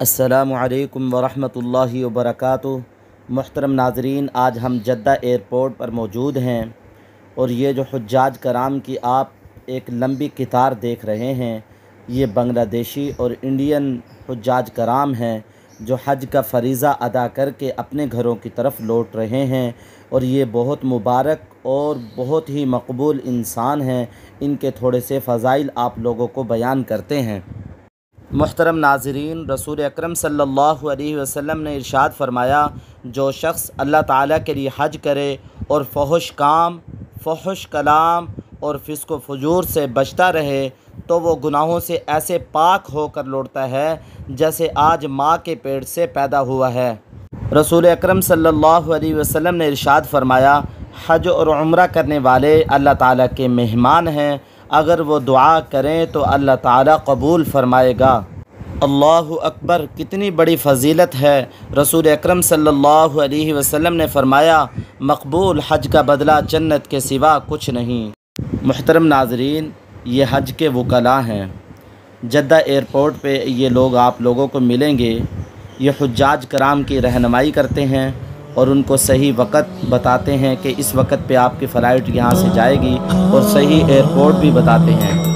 السلام علیکم ورحمۃ اللہ وبرکاتہ۔ محترم ناظرین، آج ہم جدہ ایئرپورٹ پر موجود ہیں اور یہ جو حجاج کرام کی آپ ایک لمبی قطار دیکھ رہے ہیں، یہ بنگلہ دیشی اور انڈین حجاج کرام ہیں جو حج کا فریضہ ادا کر کے اپنے گھروں کی طرف لوٹ رہے ہیں، اور یہ بہت مبارک اور بہت ہی مقبول انسان ہیں۔ ان کے تھوڑے سے فضائل آپ لوگوں کو بیان کرتے ہیں۔ محترم ناظرین، رسول اکرم صلی اللہ علیہ وسلم نے ارشاد فرمایا، جو شخص اللہ تعالیٰ کے لیے حج کرے اور فحش کام، فحش کلام اور فسق و فجور سے بچتا رہے تو وہ گناہوں سے ایسے پاک ہو کر لوٹتا ہے جیسے آج ماں کے پیٹ سے پیدا ہوا ہے۔ رسول اکرم صلی اللہ علیہ وسلم نے ارشاد فرمایا، حج اور عمرہ کرنے والے اللہ تعالیٰ کے مہمان ہیں، اگر وہ دعا کریں تو اللہ تعالیٰ قبول فرمائے گا۔ اللہ اکبر! کتنی بڑی فضیلت ہے۔ رسول اکرم صلی اللہ علیہ وسلم نے فرمایا، مقبول حج کا بدلہ جنت کے سوا کچھ نہیں۔ محترم ناظرین، یہ حج کے وکلاء ہیں۔ جدہ ایئرپورٹ پہ یہ لوگ آپ لوگوں کو ملیں گے۔ یہ حجاج کرام کی رہنمائی کرتے ہیں اور ان کو صحیح وقت بتاتے ہیں کہ اس وقت پہ آپ کی فلائٹ یہاں سے جائے گی، اور صحیح ایئرپورٹ بھی بتاتے ہیں۔